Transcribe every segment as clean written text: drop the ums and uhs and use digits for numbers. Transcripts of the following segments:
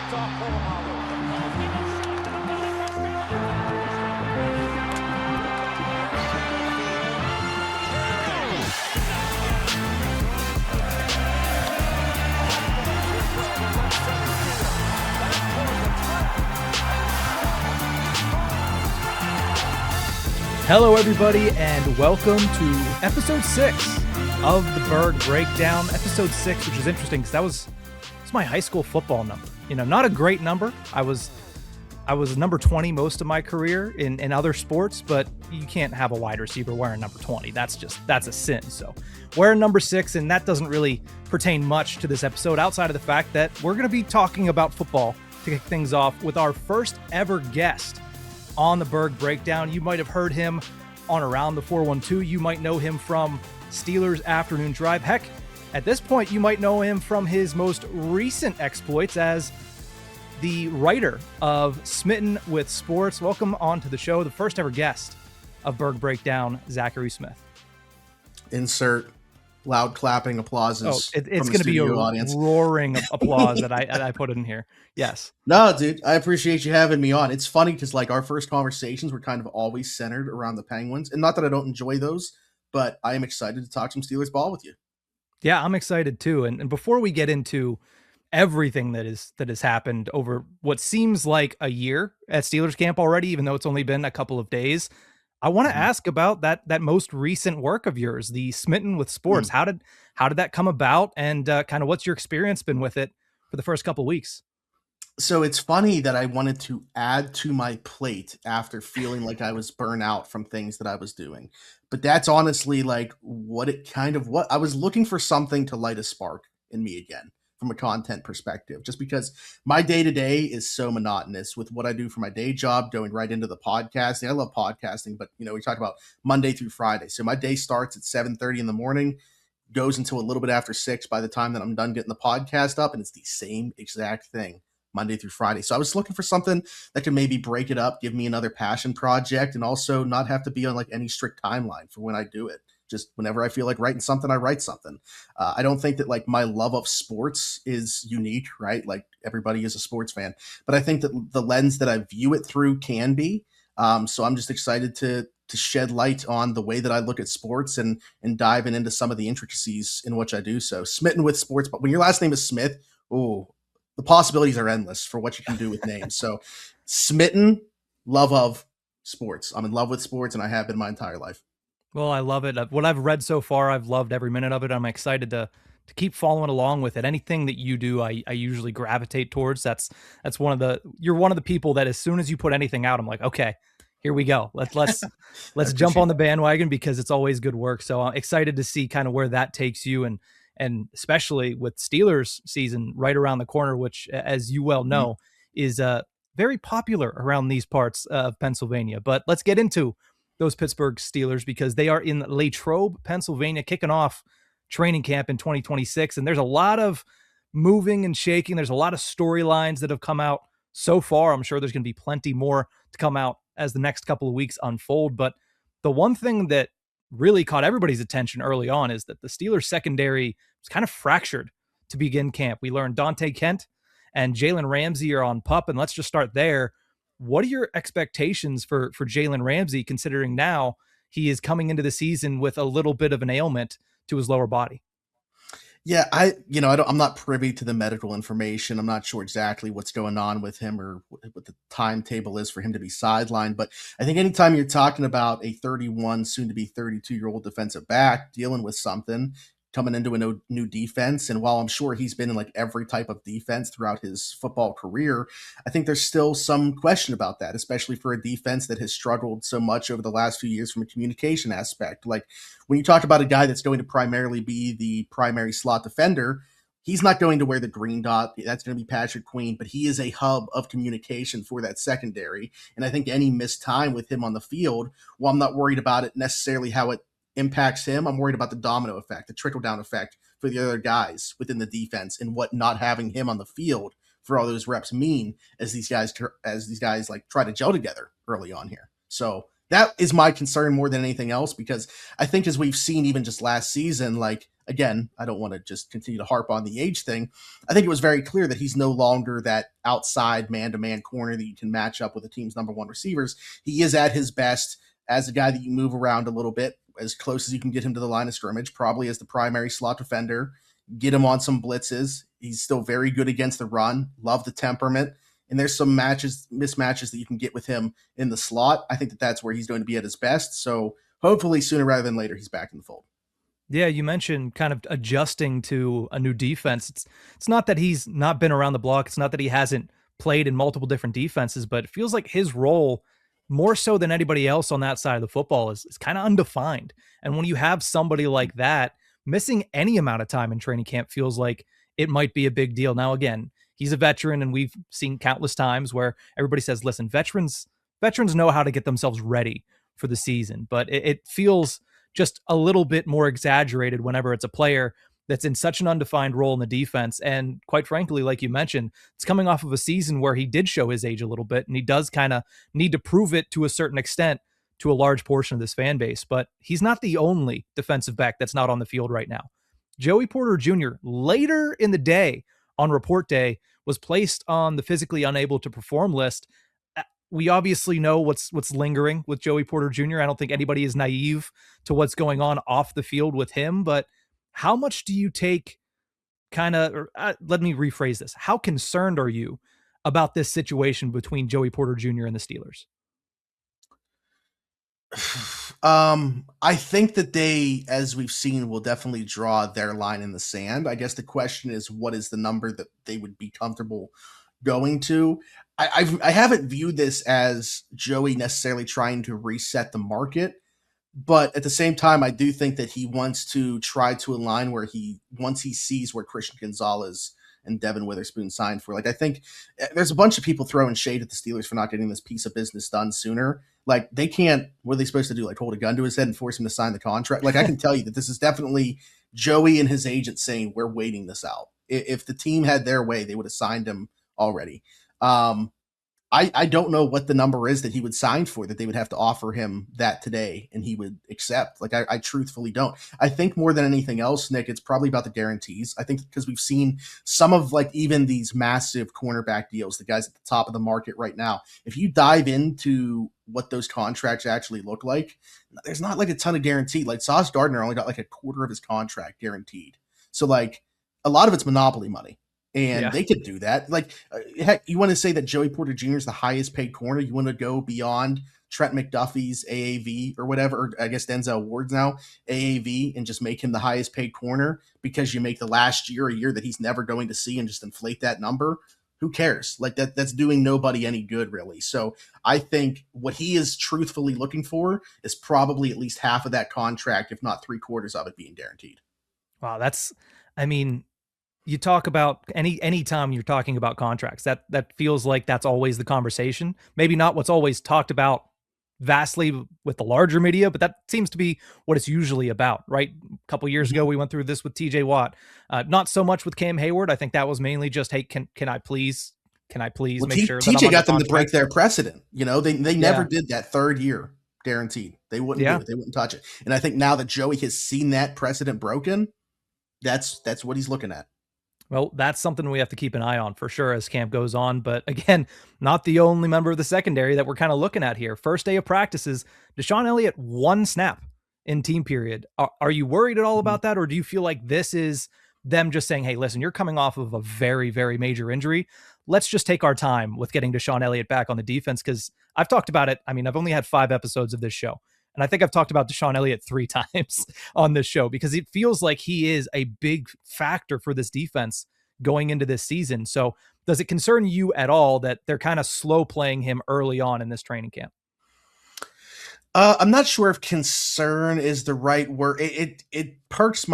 Hello, everybody, and welcome to episode 6 of the Burgh Breakdown. Episode 6, which is interesting because it's my high school football number. You know, not a great number. I was number 20 most of my career in other sports, but you can't have a wide receiver wearing number 20. That's a sin. So wearing number 6, and that doesn't really pertain much to this episode outside of the fact that we're going to be talking about football to kick things off with our first ever guest on the Burgh Breakdown. You might have heard him on Around the 412. You might know him from Steelers Afternoon Drive. Heck, at this point, you might know him from his most recent exploits as the writer of Smitten with Sports. Welcome on to the show, the first ever guest of Burgh Breakdown, Zachary Smith. Insert loud clapping applauses. Oh, it's going to be a audience. Roaring applause that I put in here. Yes. No, dude, I appreciate you having me on. It's funny because like our first conversations were kind of always centered around the Penguins, and not that I don't enjoy those, but I am excited to talk some Steelers ball with you. Yeah, I'm excited too. And before we get into everything that has happened over what seems like a year at Steelers camp already, even though it's only been a couple of days, I want to ask about that most recent work of yours, the Smitten with Sports. How did that come about, and kind of what's your experience been with it for the first couple of weeks? So it's funny that I wanted to add to my plate after feeling like I was burnt out from things that I was doing. But that's honestly like what I was looking for, something to light a spark in me again from a content perspective, just because my day-to-day is so monotonous with what I do for my day job, going right into the podcasting. I love podcasting, but we talk about Monday through Friday. So my day starts at 7:30 in the morning, goes until a little bit after 6 by the time that I'm done getting the podcast up, and it's the same exact thing Monday through Friday. So I was looking for something that could maybe break it up, give me another passion project, and also not have to be on like any strict timeline for when I do it. Just whenever I feel like writing something, I write something. I don't think that like my love of sports is unique, right? Like everybody is a sports fan, but I think that the lens that I view it through can be. So I'm just excited to shed light on the way that I look at sports and diving into some of the intricacies in which I do so. Smitten with Sports, but when your last name is Smith, the possibilities are endless for what you can do with names. So Smitten, love of sports. I'm in love with sports, and I have been my entire life. Well, I love it. What I've read so far, I've loved every minute of it. I'm excited to keep following along with it. Anything that you do, I usually gravitate towards. You're one of the people that as soon as you put anything out, I'm like, okay, here we go. Let's jump on the bandwagon, because it's always good work. So I'm excited to see kind of where that takes you, and especially with Steelers season right around the corner, which, as you well know, is very popular around these parts of Pennsylvania. But let's get into those Pittsburgh Steelers, because they are in Latrobe, Pennsylvania, kicking off training camp in 2026. And there's a lot of moving and shaking. There's a lot of storylines that have come out so far. I'm sure there's going to be plenty more to come out as the next couple of weeks unfold. But the one thing that really caught everybody's attention early on is that the Steelers secondary was kind of fractured to begin camp. We learned Dante Kent and Jalen Ramsey are on PUP, and let's just start there. What are your expectations for Jalen Ramsey, considering now he is coming into the season with a little bit of an ailment to his lower body? Yeah, I'm not privy to the medical information. I'm not sure exactly what's going on with him or what the timetable is for him to be sidelined. But I think anytime you're talking about a 31, soon to be 32-year-old defensive back dealing with something, coming into a new defense. And while I'm sure he's been in like every type of defense throughout his football career, I think there's still some question about that, especially for a defense that has struggled so much over the last few years from a communication aspect. Like when you talk about a guy that's going to primarily be the primary slot defender, he's not going to wear the green dot. That's going to be Patrick Queen, but he is a hub of communication for that secondary. And I think any missed time with him on the field, while I'm not worried about it necessarily how it impacts him, I'm worried about the domino effect, the trickle-down effect for the other guys within the defense, and what not having him on the field for all those reps mean as these guys like try to gel together early on here. So that is my concern more than anything else, because I think as we've seen even just last season, like again, I don't want to just continue to harp on the age thing. I think it was very clear that he's no longer that outside man-to-man corner that you can match up with the team's number one receivers. He is at his best as a guy that you move around a little bit, as close as you can get him to the line of scrimmage, probably as the primary slot defender, get him on some blitzes. He's still very good against the run, love the temperament. And there's some mismatches that you can get with him in the slot. I think that that's where he's going to be at his best. So hopefully sooner rather than later, he's back in the fold. Yeah, you mentioned kind of adjusting to a new defense. It's not that he's not been around the block. It's not that he hasn't played in multiple different defenses, but it feels like his role, more so than anybody else on that side of the football, is kind of undefined. And when you have somebody like that, missing any amount of time in training camp feels like it might be a big deal. Now, again, he's a veteran, and we've seen countless times where everybody says, listen, veterans know how to get themselves ready for the season, but it feels just a little bit more exaggerated whenever it's a player that's in such an undefined role in the defense. And quite frankly, like you mentioned, it's coming off of a season where he did show his age a little bit, and he does kind of need to prove it to a certain extent to a large portion of this fan base. But he's not the only defensive back that's not on the field right now. Joey Porter Jr. later in the day on report day was placed on the physically unable to perform list. We obviously know what's lingering with Joey Porter Jr. I don't think anybody is naive to what's going on off the field with him, but how much do you take let me rephrase this. How concerned are you about this situation between Joey Porter Jr. and the Steelers? I think that they, as we've seen, will definitely draw their line in the sand. I guess the question is, what is the number that they would be comfortable going to? I haven't viewed this as Joey necessarily trying to reset the market, but at the same time, I do think that he wants to try to align where once he sees where Christian Gonzalez and Devin Witherspoon signed for. Like, I think there's a bunch of people throwing shade at the Steelers for not getting this piece of business done sooner. Like, they can't, what are they supposed to do? Like, hold a gun to his head and force him to sign the contract? Like, I can tell you that this is definitely Joey and his agent saying, we're waiting this out. If the team had their way, they would have signed him already. I don't know what the number is that he would sign for, that they would have to offer him that today and he would accept. Like, I truthfully don't. I think more than anything else, Nick, it's probably about the guarantees. I think because we've seen some of, like, even these massive cornerback deals, the guys at the top of the market right now, if you dive into what those contracts actually look like, there's not like a ton of guaranteed. Like, Sauce Gardner only got like a quarter of his contract guaranteed. So, like, a lot of it's monopoly money. And they could do that. Like, heck, you want to say that Joey Porter Jr. is the highest paid corner? You want to go beyond Trent McDuffie's AAV or whatever, or I guess Denzel Ward's now AAV, and just make him the highest paid corner because you make the last year a year that he's never going to see and just inflate that number? Who cares? Like, that's doing nobody any good, really. So I think what he is truthfully looking for is probably at least half of that contract, if not 3/4 of it being guaranteed. Wow, I mean, you talk about any time you're talking about contracts, that feels like that's always the conversation. Maybe not what's always talked about vastly with the larger media, but that seems to be what it's usually about, right? A couple years ago, we went through this with TJ Watt. Not so much with Cam Hayward. I think that was mainly just, hey, can I please make sure that TJ I'm got them to contract? break their precedent. You know, they never did that third year guaranteed. They wouldn't do it. They wouldn't touch it. And I think now that Joey has seen that precedent broken, that's what he's looking at. Well, that's something we have to keep an eye on for sure as camp goes on. But again, not the only member of the secondary that we're kind of looking at here. First day of practices, Deshaun Elliott, 1 snap in team period. Are you worried at all about that? Or do you feel like this is them just saying, hey, listen, you're coming off of a very, very major injury. Let's just take our time with getting Deshaun Elliott back on the defense? Because I've talked about it. I mean, I've only had 5 episodes of this show, and I think I've talked about Deshaun Elliott 3 times on this show because it feels like he is a big factor for this defense going into this season. So does it concern you at all that they're kind of slow playing him early on in this training camp? I'm not sure if concern is the right word. It perks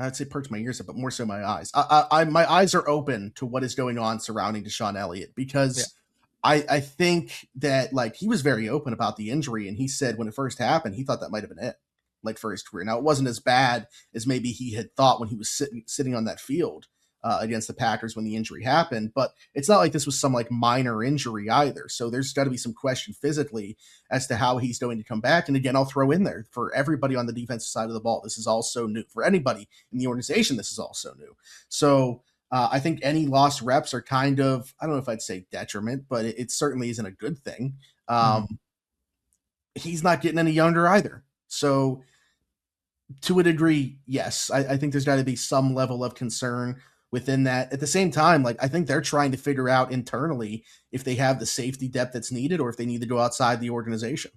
I'd say perks my ears up, but more so my eyes. My eyes are open to what is going on surrounding Deshaun Elliott because I think that, like, he was very open about the injury, and he said when it first happened, he thought that might have been it, like, for his career. Now, it wasn't as bad as maybe he had thought when he was sitting on that field. against the Packers when the injury happened. But it's not like this was some like minor injury either. So there's got to be some question physically as to how he's going to come back. And again, I'll throw in there for everybody on the defensive side of the ball, this is all so new. For anybody in the organization, this is all so new. So I think any lost reps are kind of, I don't know if I'd say detriment, but it certainly isn't a good thing. Mhm. He's not getting any younger either. So to a degree, yes, I think there's got to be some level of concern within that. At the same time, like I think they're trying to figure out internally if they have the safety depth that's needed or if they need to go outside the organization.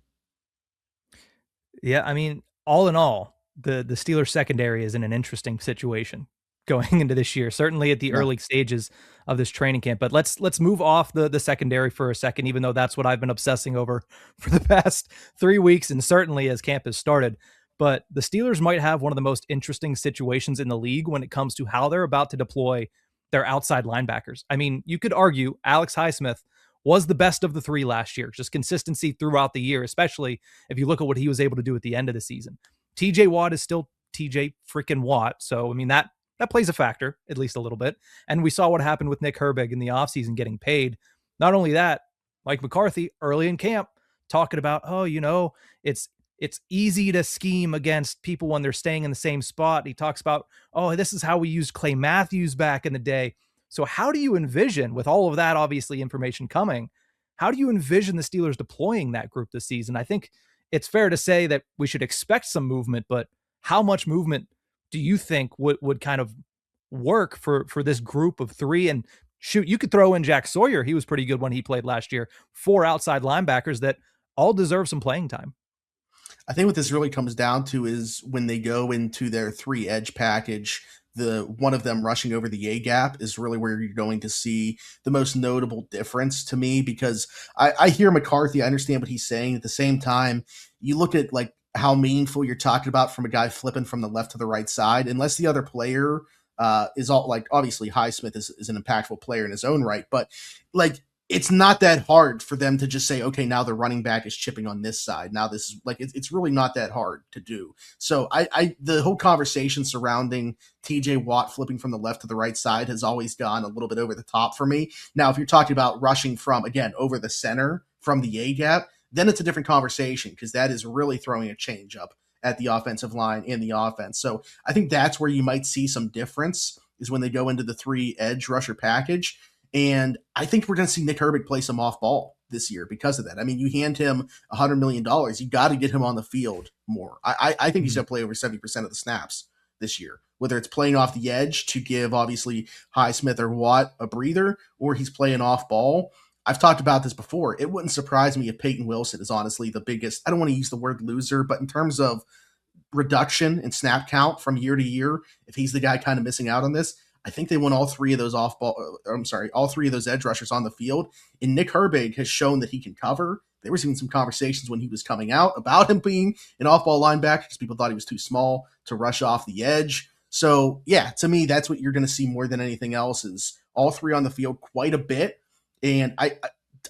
Yeah, I mean, all in all, the Steelers secondary is in an interesting situation going into this year, certainly at the Yeah. early stages of this training camp. But let's move off the secondary for a second, even though that's what I've been obsessing over for the past 3 weeks, and certainly as camp has started. But the Steelers might have one of the most interesting situations in the league when it comes to how they're about to deploy their outside linebackers. I mean, you could argue Alex Highsmith was the best of the three last year, just consistency throughout the year, especially if you look at what he was able to do at the end of the season. TJ Watt is still TJ freaking Watt. So, I mean, that plays a factor, at least a little bit. And we saw what happened with Nick Herbig in the offseason getting paid. Not only that, Mike McCarthy early in camp talking about, oh, it's easy to scheme against people when they're staying in the same spot. He talks about, oh, this is how we used Clay Matthews back in the day. So how do you envision, with all of that obviously information coming, how do you envision the Steelers deploying that group this season? I think it's fair to say that we should expect some movement, but how much movement do you think would kind of work for this group of three? And shoot, you could throw in Jack Sawyer. He was pretty good when he played last year. Four outside linebackers that all deserve some playing time. I think what this really comes down to is when they go into their three edge package, the one of them rushing over the A gap is really where you're going to see the most notable difference to me because I hear McCarthy, I understand what he's saying. At the same time, you look at like how meaningful you're talking about from a guy flipping from the left to the right side, unless the other player is all like obviously Highsmith is an impactful player in his own right, but like it's not that hard for them to just say, okay, now the running back is chipping on this side. Now this is like it's really not that hard to do. So the whole conversation surrounding TJ Watt flipping from the left to the right side has always gone a little bit over the top for me. Now, if you're talking about rushing from again over the center from the A gap, then it's a different conversation because that is really throwing a change up at the offensive line in the offense. So I think that's where you might see some difference is when they go into the three edge rusher package. And I think we're going to see Nick Herbig play some off ball this year because of that. I mean, you hand him $100 million, you got to get him on the field more. I think he's going to play over 70% of the snaps this year, whether it's playing off the edge to give obviously Highsmith or Watt a breather, or he's playing off ball. I've talked about this before. It wouldn't surprise me if Peyton Wilson is honestly the biggest, I don't want to use the word loser, but in terms of reduction in snap count from year to year, if he's the guy kind of missing out on this, I think they want all three of those off ball. I'm sorry, all three of those edge rushers on the field. And Nick Herbig has shown that he can cover. There was even some conversations when he was coming out about him being an off ball linebacker because people thought he was too small to rush off the edge. So yeah, to me, that's what you're going to see more than anything else is all three on the field quite a bit. And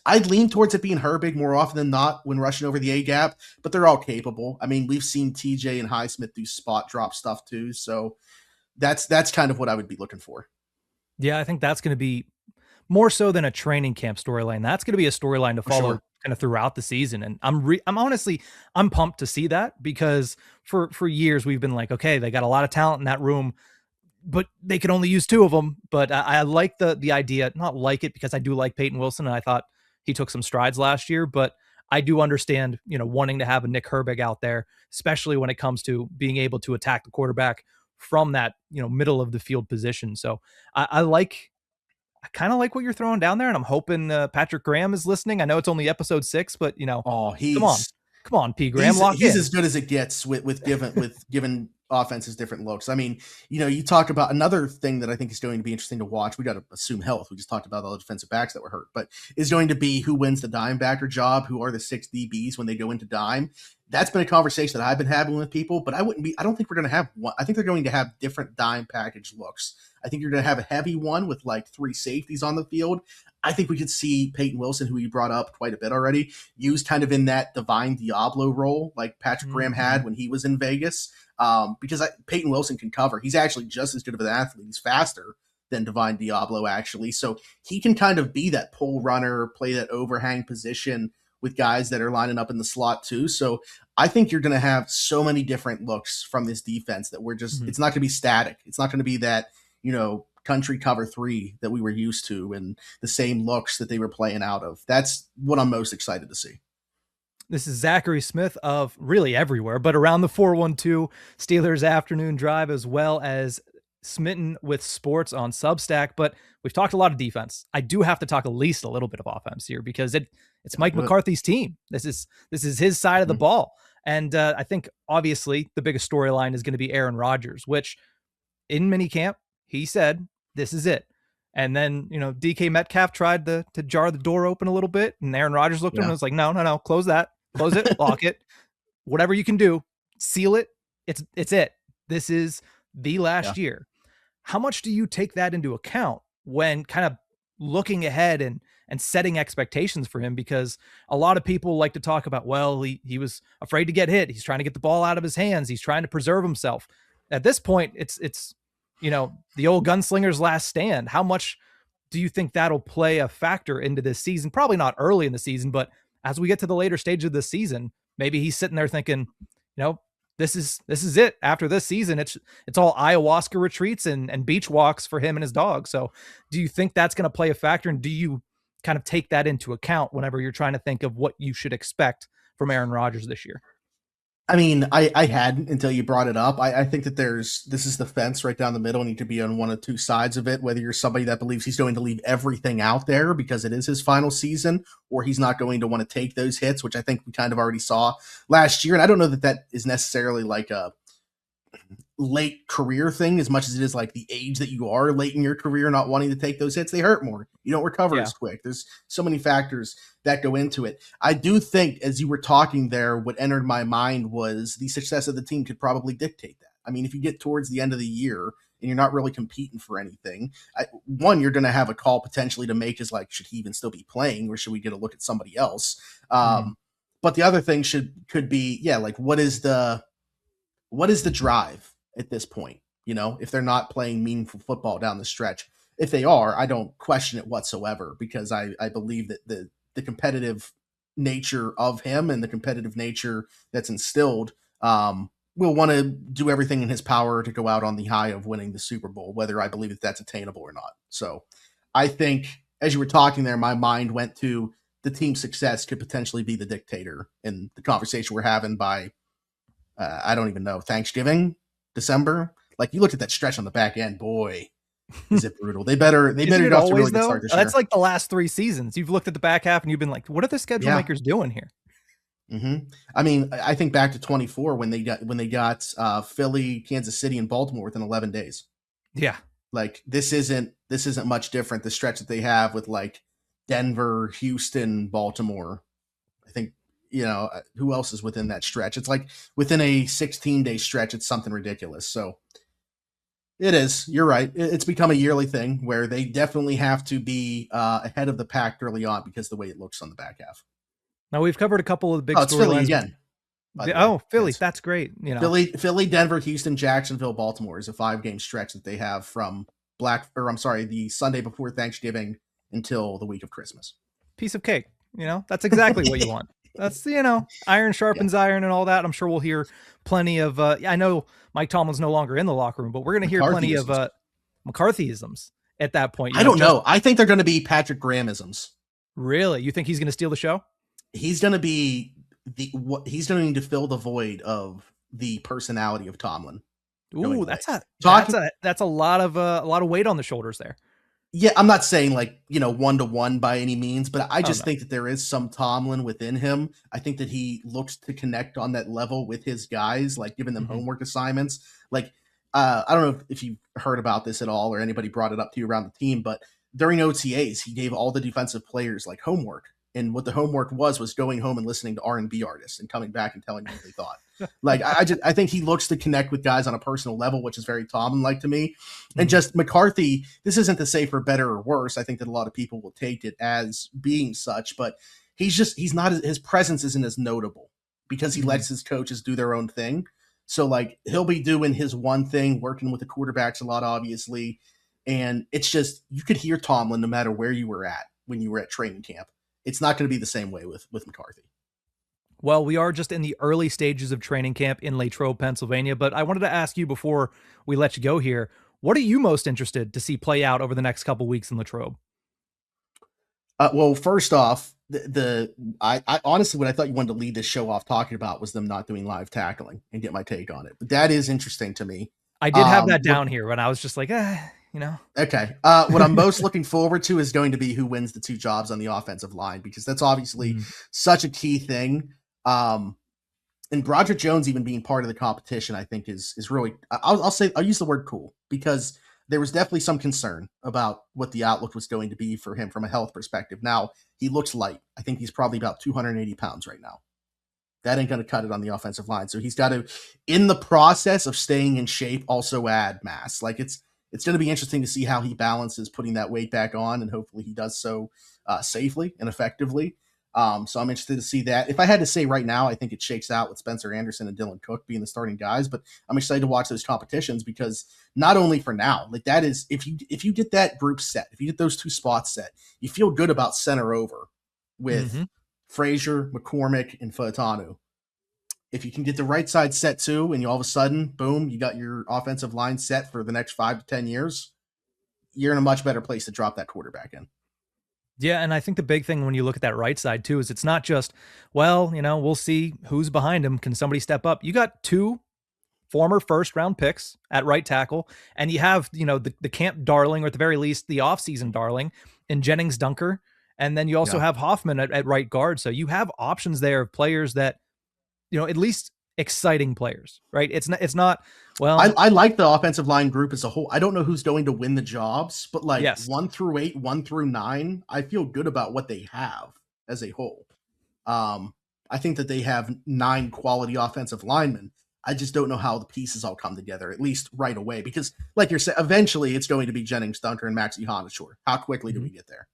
I'd lean towards it being Herbig more often than not when rushing over the A gap, but they're all capable. I mean, we've seen TJ and Highsmith do spot drop stuff too. So that's kind of what I would be looking for. Yeah, I think that's going to be more so than a training camp storyline. That's going to be a storyline to For follow sure. kind of throughout the season. And I'm honestly, I'm pumped to see that because for years we've been like, okay, they got a lot of talent in that room, but they can only use two of them. But I like the idea, not like it because I do like Peyton Wilson and I thought he took some strides last year, but I do understand, wanting to have a Nick Herbig out there, especially when it comes to being able to attack the quarterback from that, middle of the field position. So I kind of like what you're throwing down there, and I'm hoping Patrick Graham is listening. I know it's only episode 6, but Oh, come on, come on, P. Graham, lock he's in. as good as it gets with giving offenses different looks. I mean, you talk about another thing that I think is going to be interesting to watch. We got to assume health. We just talked about all the defensive backs that were hurt, but is going to be who wins the dime backer job, who are the 6 DBs when they go into dime. That's been a conversation that I've been having with people, but I don't think we're going to have one. I think they're going to have different dime package looks. I think you're going to have a heavy one with like 3 safeties on the field. I think we could see Peyton Wilson, who you brought up quite a bit already, used kind of in that Divine Diablo role like Patrick Graham had when he was in Vegas. Because Peyton Wilson can cover. He's actually just as good of an athlete. He's faster than Divine Diablo, actually. So he can kind of be that pull runner, play that overhang position with guys that are lining up in the slot too. So I think you're going to have so many different looks from this defense that we're just, Mhm. it's not going to be static. It's not going to be that, country cover three that we were used to and the same looks that they were playing out of. That's what I'm most excited to see. This is Zachary Smith of really everywhere, but around the 412 Steelers afternoon drive, as well as Smitten with Sports on Substack. But we've talked a lot of defense. I do have to talk at least a little bit of offense here because it's Gotta Mike do it. McCarthy's team. This is his side of the Mhm. ball. And I think obviously the biggest storyline is going to be Aaron Rodgers, which in minicamp, he said, this is it. And then, DK Metcalf tried to jar the door open a little bit, and Aaron Rodgers looked at him and Yeah. was like, no, no, no, close that, close it, lock it, whatever you can do, seal it. It's it. This is the Yeah. last year. How much do you take that into account when kind of looking ahead and setting expectations for him? Because a lot of people like to talk about, well, he was afraid to get hit. He's trying to get the ball out of his hands. He's trying to preserve himself. At this point, it's the old gunslinger's last stand. How much do you think that'll play a factor into this season? Probably not early in the season, but as we get to the later stage of the season, maybe he's sitting there thinking, this is it. After this season, it's all ayahuasca retreats and beach walks for him and his dog. So do you think that's going to play a factor? And do you kind of take that into account whenever you're trying to think of what you should expect from Aaron Rodgers this year? I mean, I hadn't until you brought it up. I think that this is the fence right down the middle, and you could be on one of two sides of it, whether you're somebody that believes he's going to leave everything out there because it is his final season, or he's not going to want to take those hits, which I think we kind of already saw last year. And I don't know that that is necessarily like a late career thing as much as it is like the age that you are late in your career not wanting to take those hits. They hurt more. You don't recover Yeah. as quick. There's so many factors that go into it. I do think, as you were talking there, what entered my mind was the success of the team could probably dictate that. I mean, if you get towards the end of the year and you're not really competing for anything, one, you're going to have a call potentially to make is like, should he even still be playing, or should we get a look at somebody else? Mhm. But the other thing could be, yeah, like what is the drive at this point? If they're not playing meaningful football down the stretch, if they are, I don't question it whatsoever because I believe that the competitive nature of him and the competitive nature that's instilled will want to do everything in his power to go out on the high of winning the Super Bowl, whether I believe that that's attainable or not. So I think as you were talking there, my mind went to the team's success could potentially be the dictator in the conversation we're having by I don't even know, Thanksgiving, December. Like you looked at that stretch on the back end, boy, is it brutal. They better Isn't get it off to a really always good though? start this That's year. like the last 3 seasons. You've looked at the back half and you've been like, what are the schedule Yeah. makers doing here? I mean, I think back to 24 when they got Philly, Kansas City, and Baltimore within 11 days. Yeah. Like this isn't much different. The stretch that they have with like Denver, Houston, Baltimore. I think who else is within that stretch? It's like within a 16-day stretch, it's something ridiculous. So it is. You're right. It's become a yearly thing where they definitely have to be ahead of the pack early on because of the way it looks on the back half. Now we've covered a couple of the big Oh, it's Philly storylines. again. By the way. Oh, Philly. Yes. That's great. Philly, Denver, Houston, Jacksonville, Baltimore is a 5-game stretch that they have from the Sunday before Thanksgiving until the week of Christmas. Piece of cake. That's exactly what you want. That's, iron sharpens iron and all that. I'm sure we'll hear plenty of, I know Mike Tomlin's no longer in the locker room, but we're going to hear plenty of McCarthyisms at that point. I don't know. I think they're going to be Patrick Grahamsms. Really? You think he's going to steal the show? He's going to be he's going to need to fill the void of the personality of Tomlin. Ooh, that's a lot of weight on the shoulders there. Yeah, I'm not saying like, 1-to-1 by any means, but I just think that there is some Tomlin within him. I think that he looks to connect on that level with his guys, like giving them homework assignments. Like, I don't know if you've heard about this at all or anybody brought it up to you around the team, but during OTAs, he gave all the defensive players like homework. And what the homework was going home and listening to R&B artists and coming back and telling me what they thought. Like, I think he looks to connect with guys on a personal level, which is very Tomlin-like to me. And just McCarthy, this isn't to say for better or worse. I think that a lot of people will take it as being such, but he's not, his presence isn't as notable because he lets his coaches do their own thing. So like he'll be doing his one thing, working with the quarterbacks a lot, obviously. And it's just, you could hear Tomlin no matter where you were at when you were at training camp. It's not going to be the same way with McCarthy. Well, we are just in the early stages of training camp in Latrobe, Pennsylvania, but I wanted to ask you before we let you go here, what are you most interested to see play out over the next couple weeks in Latrobe? Well, first off, I honestly, what I thought you wanted to lead this show off talking about was them not doing live tackling and get my take on it. But that is interesting to me. I did have that down here, and I was just like, Okay. What I'm most looking forward to is going to be who wins the two jobs on the offensive line, because that's obviously such a key thing. And Broderick Jones even being part of the competition, I think is really, I'll use the word cool, because there was definitely some concern about what the outlook was going to be for him from a health perspective. Now, he looks light. I think he's probably about 280 pounds right now. That ain't going to cut it on the offensive line. So he's got to, in the process of staying in shape, also add mass. Like it's going to be interesting to see how he balances putting that weight back on, and hopefully he does so safely and effectively. So I'm interested to see that. If I had to say right now, I think it shakes out with Spencer Anderson and Dylan Cook being the starting guys, but I'm excited to watch those competitions, because not only for now, like that is, if you get that group set, if you get those two spots set, you feel good about center over with Frazier, McCormick, and Fautanu. If you can get the right side set too, and you all of a sudden, boom, you got your offensive line set for the next 5 to 10 years, you're in a much better place to drop that quarterback in. Yeah, and I think the big thing when you look at that right side too is it's not just, well, we'll see who's behind him. Can somebody step up? You got 2 former first-round picks at right tackle, and you have, the camp darling, or at the very least, the offseason darling, in Jennings Dunker, and then you also have Hoffman at right guard. So you have options there of players that, at least exciting players, right? It's not well. I like the offensive line group as a whole. I don't know who's going to win the jobs, but 1 through 8, 1 through 9, I feel good about what they have as a whole. I think that they have 9 quality offensive linemen. I just don't know how the pieces all come together, at least right away, because like you're saying, eventually it's going to be Jennings Dunker and Maxie Honashore. How quickly do we get there?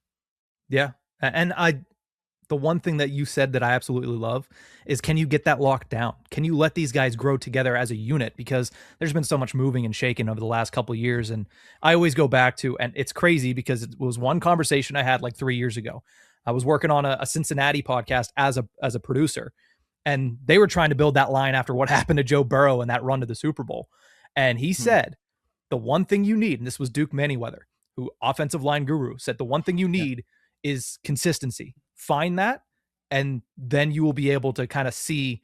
Yeah. And the one thing that you said that I absolutely love is, can you get that locked down? Can you let these guys grow together as a unit? Because there's been so much moving and shaking over the last couple of years. And I always go back to, and it's crazy because it was one conversation I had like 3 years ago. I was working on a Cincinnati podcast as a producer, and they were trying to build that line after what happened to Joe Burrow and that run to the Super Bowl. And he said, the one thing you need, and this was Duke Manyweather, who offensive line guru, said the one thing you need is consistency. Find that, and then you will be able to kind of see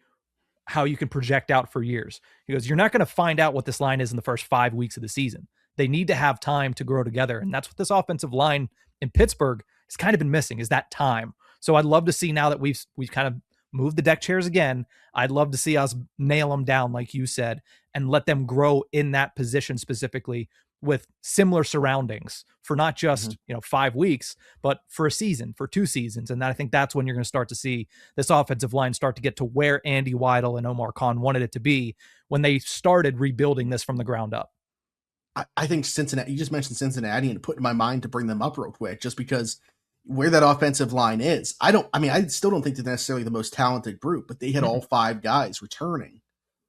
how you can project out for years. He goes, you're not going to find out what this line is in the first 5 weeks of the season. They need to have time to grow together. And that's what this offensive line in Pittsburgh has kind of been missing, is that time. So I'd love to see, now that we've kind of moved the deck chairs again, I'd love to see us nail them down, like you said, and let them grow in that position specifically, with similar surroundings for not just 5 weeks, but for a season, for 2 seasons. And I think that's when you're going to start to see this offensive line start to get to where Andy Weidel and Omar Khan wanted it to be when they started rebuilding this from the ground up. I think Cincinnati, you just mentioned Cincinnati, and it put in my mind to bring them up real quick, just because where that offensive line is. I still don't think they're necessarily the most talented group, but they had all 5 guys returning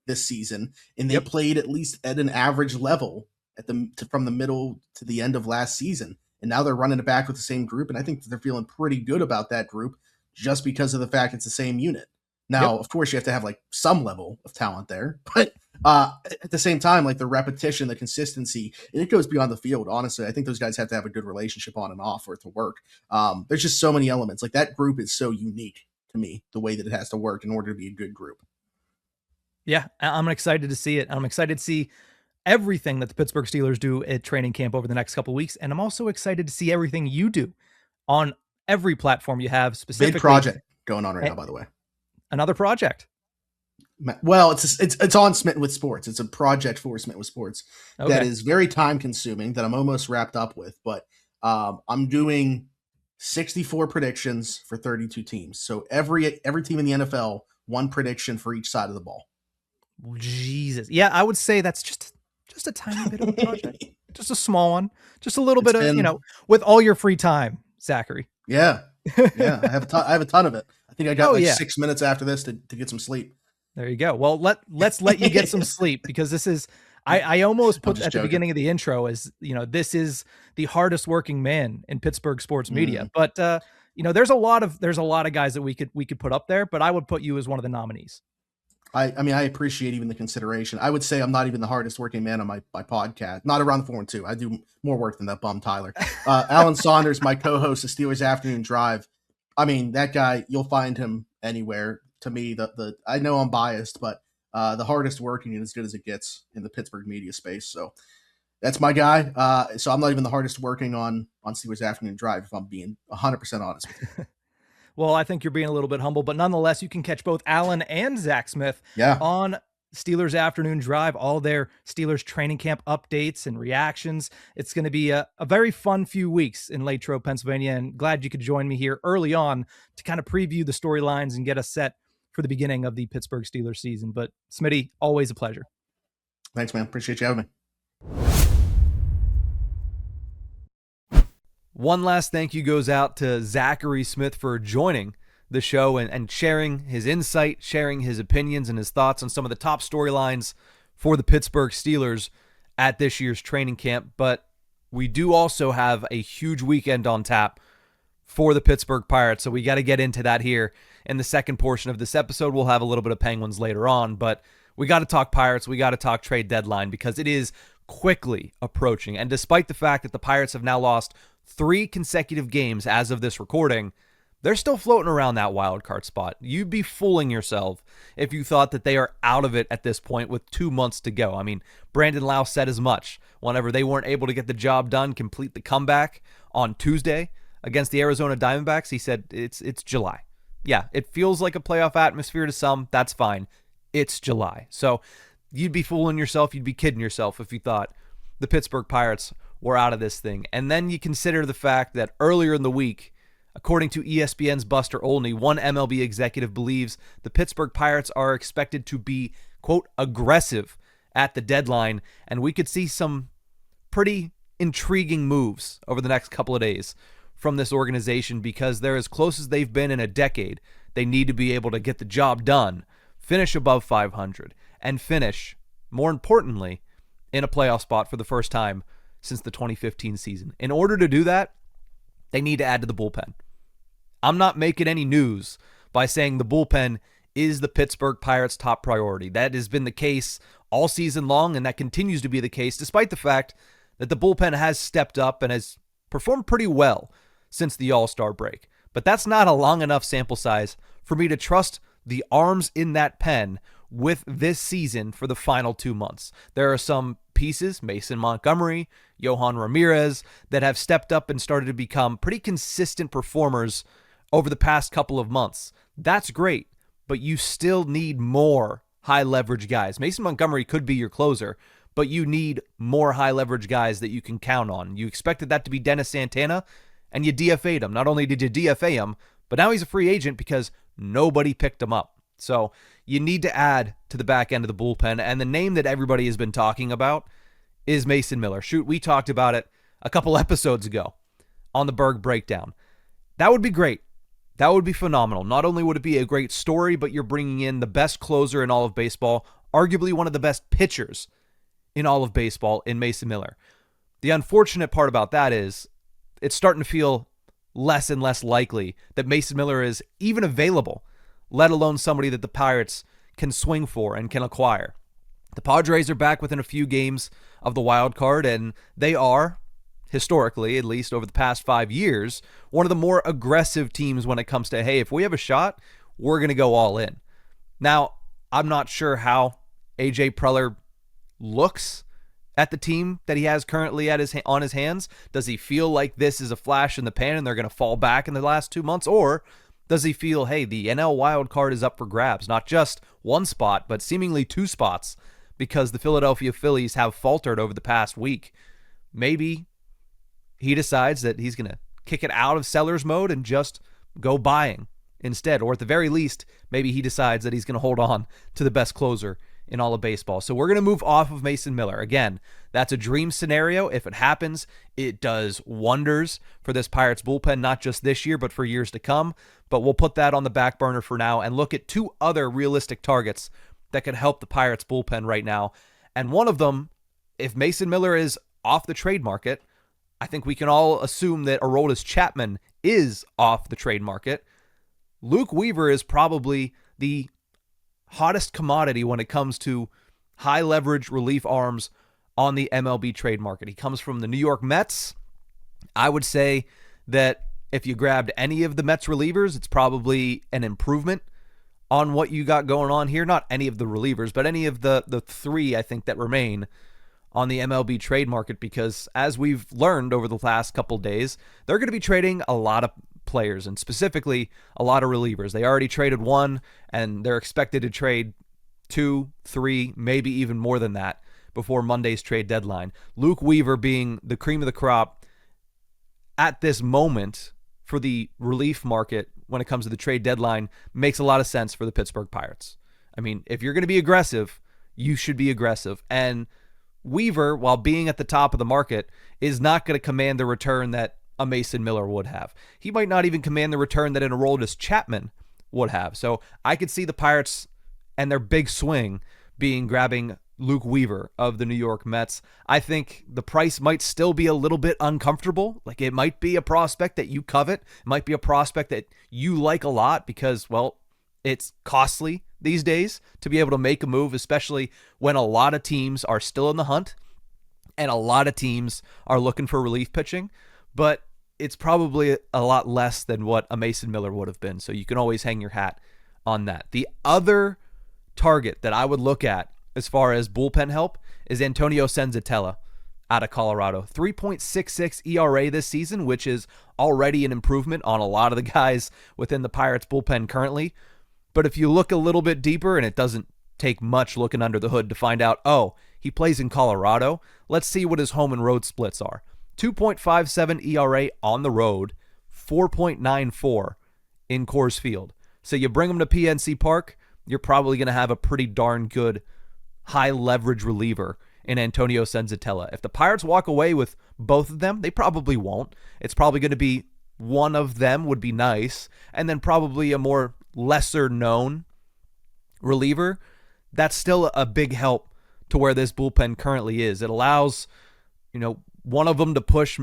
this season, and they played at least at an average level from the middle to the end of last season. And now they're running it back with the same group. And I think they're feeling pretty good about that group, just because of the fact it's the same unit. Now, of course, you have to have like some level of talent there, but at the same time, like the repetition, the consistency, and it goes beyond the field. Honestly, I think those guys have to have a good relationship on and off for it to work. There's just so many elements. Like that group is so unique to me, the way that it has to work in order to be a good group. Yeah, I'm excited to see it. I'm excited to see everything that the Pittsburgh Steelers do at training camp over the next couple of weeks. And I'm also excited to see everything you do on every platform you have, specifically. Big project going on right now, by the way. Another project. Well, it's on Smitten with Sports. It's a project for Smitten with Sports that is very time consuming, that I'm almost wrapped up with, but I'm doing 64 predictions for 32 teams. So every team in the NFL, 1 prediction for each side of the ball. Jesus. Yeah, I would say that's just a tiny bit of a project. Just a small one. Just a little bit of, with all your free time, Zachary. Yeah. Yeah. I have a ton of it. I think I got 6 minutes after this to get some sleep. There you go. Well, let's let you get some sleep, because this is, I almost I'm put just at the joking. beginning of the intro as, this is the hardest working man in Pittsburgh sports media. Mm. But there's a lot of guys that we could put up there, but I would put you as one of the nominees. I mean, I appreciate even the consideration. I would say I'm not even the hardest working man on my podcast. Not around the 4-2. I do more work than that bum Tyler. Alan Saunders, my co-host of Steelers Afternoon Drive. I mean, that guy, you'll find him anywhere. To me, the I know I'm biased, but the hardest working and as good as it gets in the Pittsburgh media space. So that's my guy. So I'm not even the hardest working on Steelers Afternoon Drive, if I'm being 100% honest with you. Well, I think you're being a little bit humble, but nonetheless, you can catch both Alan and Zach Smith Yeah. on Steelers Afternoon Drive, all their Steelers training camp updates and reactions. It's going to be a very fun few weeks in Latrobe, Pennsylvania, and glad you could join me here early on to kind of preview the storylines and get us set for the beginning of the Pittsburgh Steelers season. But Smitty, always a pleasure. Thanks, man. Appreciate you having me. One last thank you goes out to Zachary Smith for joining the show and sharing his insight, sharing his opinions and his thoughts on some of the top storylines for the Pittsburgh Steelers at this year's training camp. But we do also have a huge weekend on tap for the Pittsburgh Pirates, so we got to get into that here in the second portion of this episode. We'll have a little bit of Penguins later on, but we got to talk Pirates. We got to talk trade deadline because it is quickly approaching. And despite the fact that the Pirates have now lost 3 consecutive games as of this recording, they're still floating around that wild card spot. You'd be fooling yourself if you thought that they are out of it at this point with 2 months to go. I mean, Brandon Lau said as much whenever they weren't able to get the job done, complete the comeback on Tuesday against the Arizona Diamondbacks. He said it's July. Yeah, it feels like a playoff atmosphere to some. That's fine. It's July. So you'd be fooling yourself. You'd be kidding yourself if you thought the Pittsburgh Pirates were out of this thing. And then you consider the fact that earlier in the week, according to ESPN's Buster Olney, one MLB executive believes the Pittsburgh Pirates are expected to be, quote, aggressive at the deadline, and we could see some pretty intriguing moves over the next couple of days from this organization because they're as close as they've been in a decade. They need to be able to get the job done, finish above 500, and finish, more importantly, in a playoff spot for the first time since the 2015 season. In order to do that, they need to add to the bullpen. I'm not making any news by saying the bullpen is the Pittsburgh Pirates' top priority. That has been the case all season long, and that continues to be the case, despite the fact that the bullpen has stepped up and has performed pretty well since the All-Star break. But that's not a long enough sample size for me to trust the arms in that pen with this season for the final 2 months. There are some pieces, Mason Montgomery, Johan Ramirez, that have stepped up and started to become pretty consistent performers over the past couple of months. That's great, but you still need more high leverage guys. Mason Montgomery could be your closer, but you need more high leverage guys that you can count on. You expected that to be Dennis Santana, and you DFA'd him. Not only did you DFA him, but now he's a free agent because nobody picked him up. So you need to add to the back end of the bullpen, and the name that everybody has been talking about is Mason Miller. Shoot, we talked about it a couple episodes ago on the Burgh Breakdown. That would be great. That would be phenomenal. Not only would it be a great story, but you're bringing in the best closer in all of baseball, arguably one of the best pitchers in all of baseball in Mason Miller. The unfortunate part about that is it's starting to feel less and less likely that Mason Miller is even available, let alone somebody that the Pirates can swing for and can acquire. The Padres are back within a few games of the wild card, and they are, historically, at least over the past 5 years, one of the more aggressive teams when it comes to, hey, if we have a shot, we're going to go all in. Now, I'm not sure how AJ Preller looks at the team that he has currently on his hands. Does he feel like this is a flash in the pan and they're going to fall back in the last 2 months? Or does he feel, hey, the NL wild card is up for grabs, not just one spot, but seemingly 2 spots because the Philadelphia Phillies have faltered over the past week? Maybe he decides that he's going to kick it out of seller's mode and just go buying instead. Or at the very least, maybe he decides that he's going to hold on to the best closer in all of baseball. So we're going to move off of Mason Miller. Again, that's a dream scenario. If it happens, it does wonders for this Pirates bullpen, not just this year, but for years to come. But we'll put that on the back burner for now and look at 2 other realistic targets that could help the Pirates bullpen right now. And one of them if Mason Miller is off the trade market, I think we can all assume that Aroldis Chapman is off the trade market. Luke Weaver is probably the hottest commodity when it comes to high leverage relief arms on the MLB trade market. He comes from the New York Mets. I would say that if you grabbed any of the Mets relievers, it's probably an improvement on what you got going on here. Not any of the relievers, but any of the three, I think, that remain on the MLB trade market, because as we've learned over the last couple days, they're going to be trading a lot of players, and specifically a lot of relievers. They already traded one, and they're expected to trade 2, 3, maybe even more than that before Monday's trade deadline. Luke Weaver being the cream of the crop at this moment for the relief market when it comes to the trade deadline makes a lot of sense for the Pittsburgh Pirates. I mean, if you're going to be aggressive, you should be aggressive. And Weaver, while being at the top of the market, is not going to command the return that a Mason Miller would have. He might not even command the return that an Aroldis Chapman would have. So I could see the Pirates and their big swing being grabbing Luke Weaver of the New York Mets. I think the price might still be a little bit uncomfortable. Like, it might be a prospect that you covet. It might be a prospect that you like a lot because, well, it's costly these days to be able to make a move, especially when a lot of teams are still in the hunt and a lot of teams are looking for relief pitching. But it's probably a lot less than what a Mason Miller would have been. So you can always hang your hat on that. The other target that I would look at as far as bullpen help is Antonio Senzatella out of Colorado. 3.66 ERA this season, which is already an improvement on a lot of the guys within the Pirates bullpen currently. But if you look a little bit deeper, and it doesn't take much looking under the hood to find out, oh, he plays in Colorado, let's see what his home and road splits are. 2.57 ERA on the road, 4.94 in Coors Field. So you bring him to PNC Park, you're probably going to have a pretty darn good high leverage reliever in Antonio Senzatella. If the Pirates walk away with both of them, they probably won't. It's probably going to be one of them would be nice, and then probably a more lesser known reliever. That's still a big help to where this bullpen currently is. It allows, one of them to push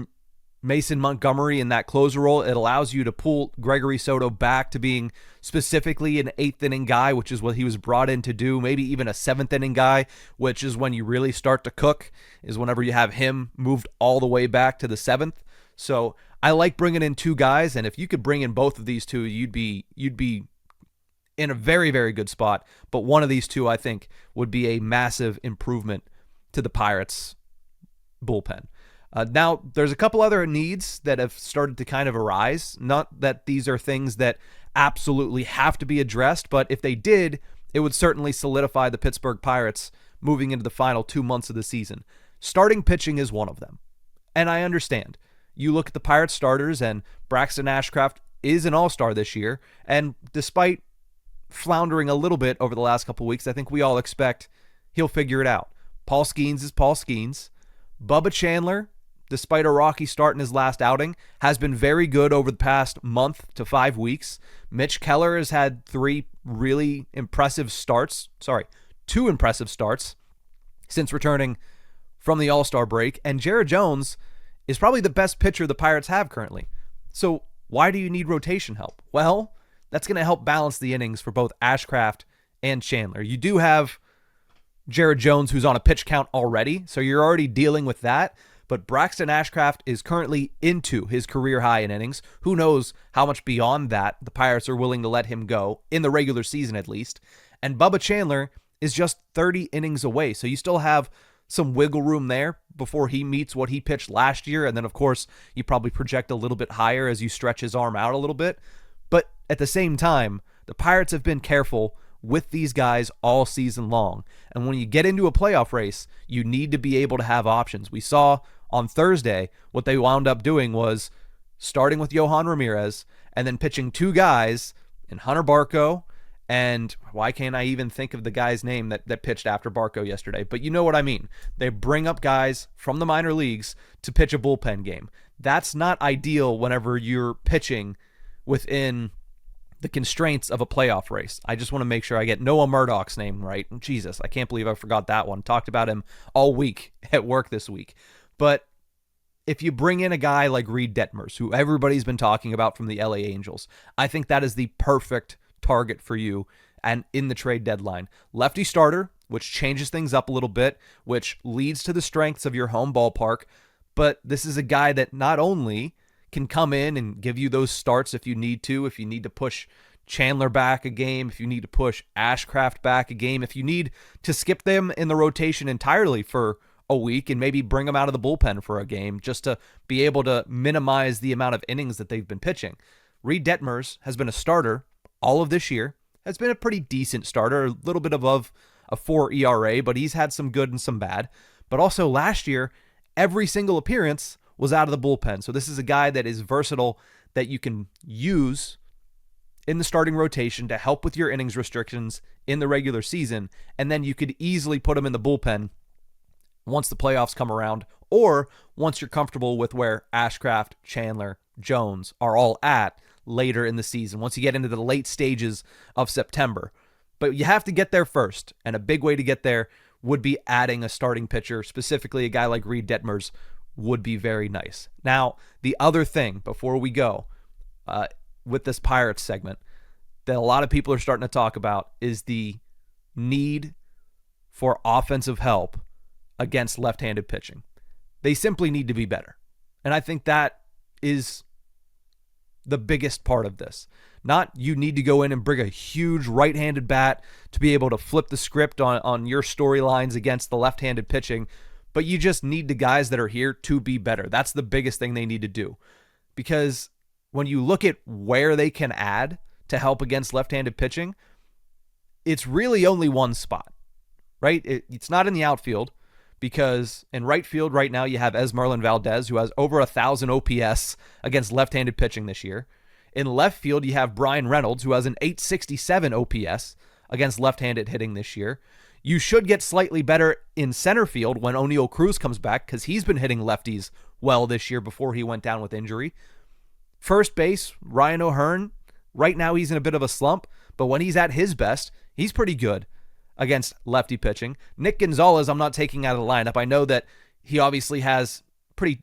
Mason Montgomery in that closer role. It allows you to pull Gregory Soto back to being specifically an 8th inning guy, which is what he was brought in to do, maybe even a 7th inning guy, which is when you really start to cook, is whenever you have him moved all the way back to the 7th. So I like bringing in two guys, and if you could bring in both of these two, you'd be in a very, very good spot. But one of these two, I think, would be a massive improvement to the Pirates bullpen. Now, there's a couple other needs that have started to kind of arise. Not that these are things that absolutely have to be addressed, but if they did, it would certainly solidify the Pittsburgh Pirates moving into the final 2 months of the season. Starting pitching is one of them. And I understand. You look at the Pirates starters, and Braxton Ashcraft is an all-star this year, and despite floundering a little bit over the last couple weeks, I think we all expect he'll figure it out. Paul Skeens is Paul Skeens. Bubba Chandler, despite a rocky start in his last outing, has been very good over the past month to 5 weeks. Mitch Keller has had 2 impressive starts since returning from the All-Star break. And Jared Jones is probably the best pitcher the Pirates have currently. So why do you need rotation help? Well, that's going to help balance the innings for both Ashcraft and Chandler. You do have Jared Jones, who's on a pitch count already, so you're already dealing with that. But Braxton Ashcraft is currently into his career high in innings. Who knows how much beyond that the Pirates are willing to let him go, in the regular season at least. And Bubba Chandler is just 30 innings away, so you still have some wiggle room there before he meets what he pitched last year. And then, of course, you probably project a little bit higher as you stretch his arm out a little bit. But at the same time, the Pirates have been careful with these guys all season long. And when you get into a playoff race, you need to be able to have options. We saw on Thursday what they wound up doing was starting with Yohan Ramirez and then pitching 2 guys in Hunter Barco, and why can't I even think of the guy's name that pitched after Barco yesterday? But you know what I mean. They bring up guys from the minor leagues to pitch a bullpen game. That's not ideal whenever you're pitching within the constraints of a playoff race. I just want to make sure I get Noah Murdoch's name right. Jesus, I can't believe I forgot that one. Talked about him all week at work this week. But if you bring in a guy like Reed Detmers, who everybody's been talking about from the LA Angels, I think that is the perfect target for you and in the trade deadline. Lefty starter, which changes things up a little bit, which leads to the strengths of your home ballpark. But this is a guy that not only can come in and give you those starts if you need to push Chandler back a game, if you need to push Ashcraft back a game, if you need to skip them in the rotation entirely for a week and maybe bring them out of the bullpen for a game just to be able to minimize the amount of innings that they've been pitching. Reed Detmers has been a starter all of this year, has been a pretty decent starter, a little bit above a 4 ERA, but he's had some good and some bad. But also last year, every single appearance was out of the bullpen. So this is a guy that is versatile that you can use in the starting rotation to help with your innings restrictions in the regular season. And then you could easily put him in the bullpen once the playoffs come around, or once you're comfortable with where Ashcraft, Chandler, Jones are all at later in the season, once you get into the late stages of September. But you have to get there first. And a big way to get there would be adding a starting pitcher, specifically a guy like Reed Detmers, would be very nice. Now, the other thing before we go with this Pirates segment that a lot of people are starting to talk about is the need for offensive help against left-handed pitching. They simply need to be better. And I think that is the biggest part of this. Not you need to go in and bring a huge right-handed bat to be able to flip the script on your storylines against the left-handed pitching, but you just need the guys that are here to be better. That's the biggest thing they need to do. Because when you look at where they can add to help against left-handed pitching, it's really only one spot, right? It's not in the outfield, because in right field right now you have Esmarlin Valdez, who has over 1,000 OPS against left-handed pitching this year. In left field, you have Brian Reynolds, who has an 867 OPS against left-handed hitting this year. You should get slightly better in center field when O'Neal Cruz comes back, because he's been hitting lefties well this year before he went down with injury. First base, Ryan O'Hearn, right now he's in a bit of a slump, but when he's at his best, he's pretty good against lefty pitching. Nick Gonzalez, I'm not taking out of the lineup. I know that he obviously has pretty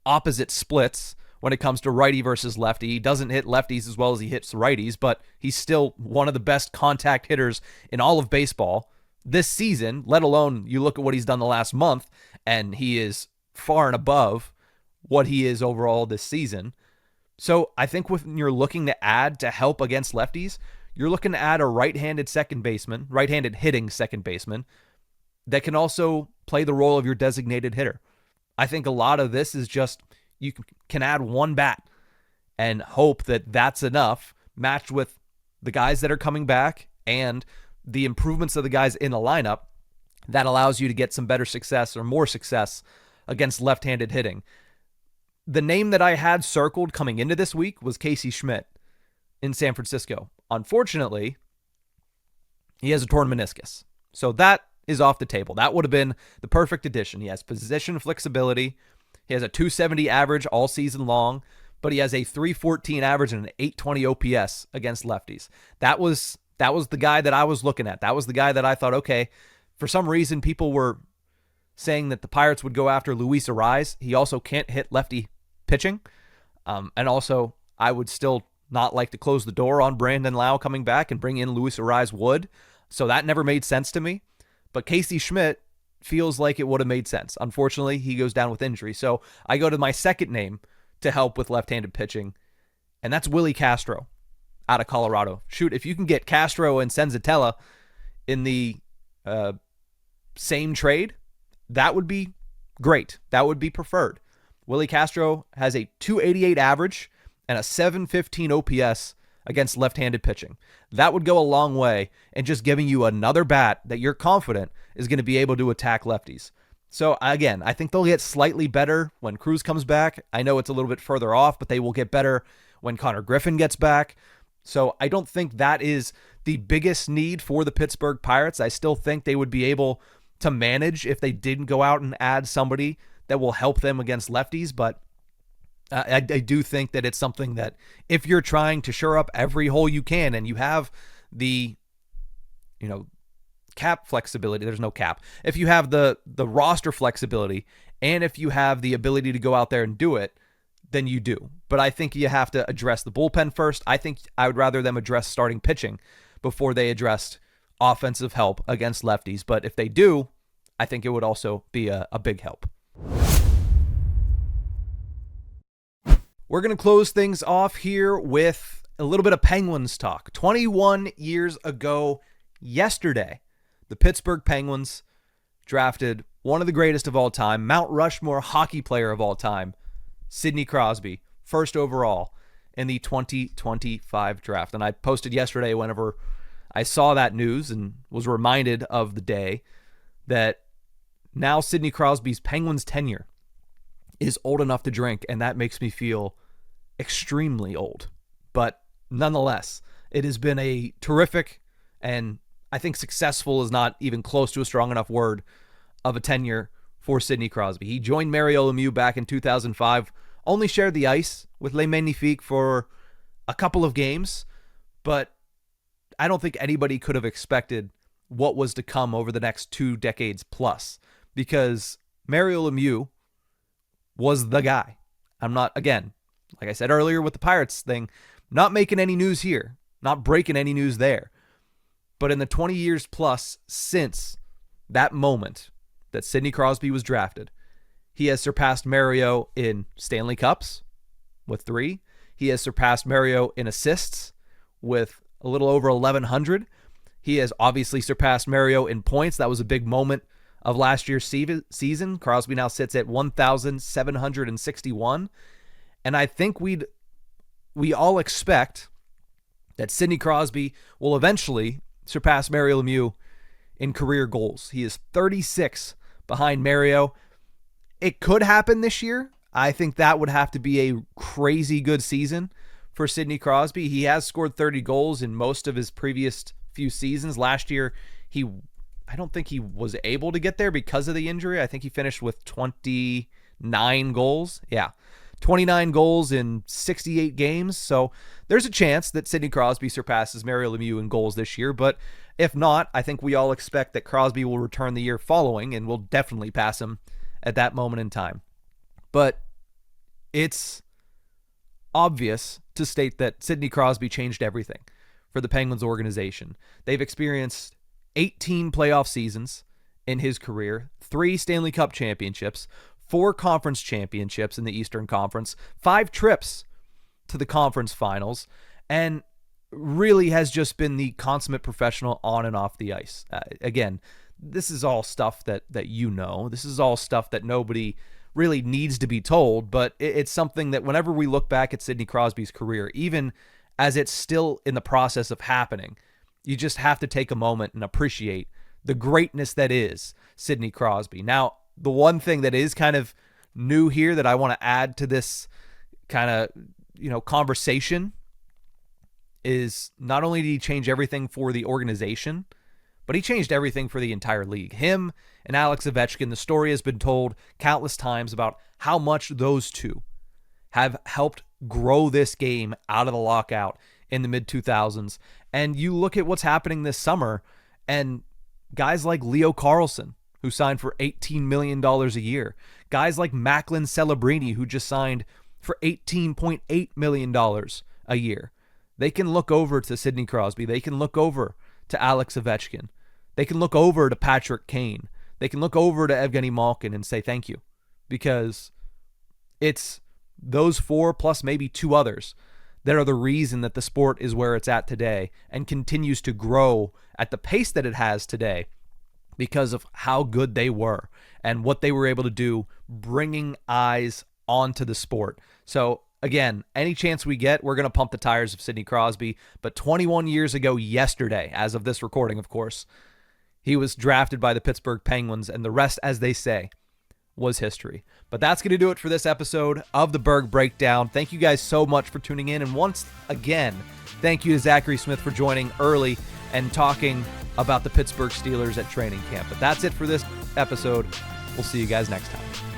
opposite splits when it comes to righty versus lefty. He doesn't hit lefties as well as he hits righties, but he's still one of the best contact hitters in all of baseball this season, let alone you look at what he's done the last month, and he is far and above what he is overall this season. So I think when you're looking to add to help against lefties, you're looking to add a right-handed second baseman, right-handed hitting second baseman, that can also play the role of your designated hitter. I think a lot of this is just you can add one bat and hope that that's enough, matched with the guys that are coming back and the improvements of the guys in the lineup, that allows you to get some better success or more success against left-handed hitting. The name that I had circled coming into this week was Casey Schmidt in San Francisco. Unfortunately, he has a torn meniscus. So that is off the table. That would have been the perfect addition. He has position flexibility. He has a 270 average all season long, but he has a 314 average and an 820 OPS against lefties. That was the guy that I was looking at. That was the guy that I thought, okay, for some reason people were saying that the Pirates would go after Luis Ariz. He also can't hit lefty pitching. And also, I would still not like to close the door on Brandon Lau coming back and bring in Luis Ariz would. So that never made sense to me. But Casey Schmidt feels like it would have made sense. Unfortunately, he goes down with injury. So I go to my second name to help with left-handed pitching, and that's Willie Castro out of Colorado. Shoot, if you can get Castro and Senzatella in the same trade, that would be great. That would be preferred. Willie Castro has a 288 average and a 715 OPS against left-handed pitching. That would go a long way in just giving you another bat that you're confident is going to be able to attack lefties. So again, I think they'll get slightly better when Cruz comes back. I know it's a little bit further off, but they will get better when Connor Griffin gets back. So I don't think that is the biggest need for the Pittsburgh Pirates. I still think they would be able to manage if they didn't go out and add somebody that will help them against lefties, but I do think that it's something that if you're trying to shore up every hole you can and you have the, cap flexibility, there's no cap. If you have the roster flexibility and if you have the ability to go out there and do it, then you do. But I think you have to address the bullpen first. I think I would rather them address starting pitching before they addressed offensive help against lefties. But if they do, I think it would also be a big help. We're going to close things off here with a little bit of Penguins talk. 21 years ago yesterday, the Pittsburgh Penguins drafted one of the greatest of all time, Mount Rushmore hockey player of all time, Sidney Crosby, first overall in the 2025 draft. And I posted yesterday whenever I saw that news and was reminded of the day that now Sidney Crosby's Penguins tenure is old enough to drink, and that makes me feel extremely old. But nonetheless, it has been a terrific, and I think successful is not even close to a strong enough word, of a tenure for Sidney Crosby. He joined Mario Lemieux back in 2005, only shared the ice with Les Magnifiques for a couple of games, but I don't think anybody could have expected what was to come over the next 2 decades plus, because Mario Lemieux was the guy. I'm not, again, like I said earlier with the Pirates thing, not making any news here, not breaking any news there. But in the 20 years plus since that moment that Sidney Crosby was drafted, he has surpassed Mario in Stanley Cups with 3. He has surpassed Mario in assists with a little over 1,100. He has obviously surpassed Mario in points. That was a big moment of last year's season. Crosby now sits at 1,761. And I think we all expect that Sidney Crosby will eventually surpass Mario Lemieux in career goals. He is 36 behind Mario. It could happen this year. I think that would have to be a crazy good season for Sidney Crosby. He has scored 30 goals in most of his previous few seasons. Last year, I don't think he was able to get there because of the injury. I think he finished with 29 goals. Yeah, 29 goals in 68 games. So there's a chance that Sidney Crosby surpasses Mario Lemieux in goals this year. But if not, I think we all expect that Crosby will return the year following and will definitely pass him at that moment in time. But it's obvious to state that Sidney Crosby changed everything for the Penguins organization. They've experienced 18 playoff seasons in his career, 3 Stanley Cup championships, 4 conference championships in the Eastern Conference, 5 trips to the conference finals, and really has just been the consummate professional on and off the ice. Again, this is all stuff that you know. This is all stuff that nobody really needs to be told, but it's something that whenever we look back at Sidney Crosby's career, even as it's still in the process of happening, you just have to take a moment and appreciate the greatness that is Sidney Crosby. Now, the one thing that is kind of new here that I want to add to this kind of, conversation is not only did he change everything for the organization, but he changed everything for the entire league. Him and Alex Ovechkin, the story has been told countless times about how much those two have helped grow this game out of the lockout in the mid-2000s. And you look at what's happening this summer, and guys like Leo Carlsson, who signed for $18 million a year, guys like Macklin Celebrini, who just signed for $18.8 million a year. They can look over to Sidney Crosby. They can look over to Alex Ovechkin. They can look over to Patrick Kane. They can look over to Evgeny Malkin and say thank you, because it's those 4 plus maybe 2 others that are the reason that the sport is where it's at today and continues to grow at the pace that it has today because of how good they were and what they were able to do bringing eyes onto the sport. So again, any chance we get, we're going to pump the tires of Sidney Crosby. But 21 years ago yesterday, as of this recording, of course, he was drafted by the Pittsburgh Penguins, and the rest, as they say, was history. But that's going to do it for this episode of the Burgh Breakdown. Thank you guys so much for tuning in. And once again, thank you to Zachary Smith for joining early and talking about the Pittsburgh Steelers at training camp. But that's it for this episode. We'll see you guys next time.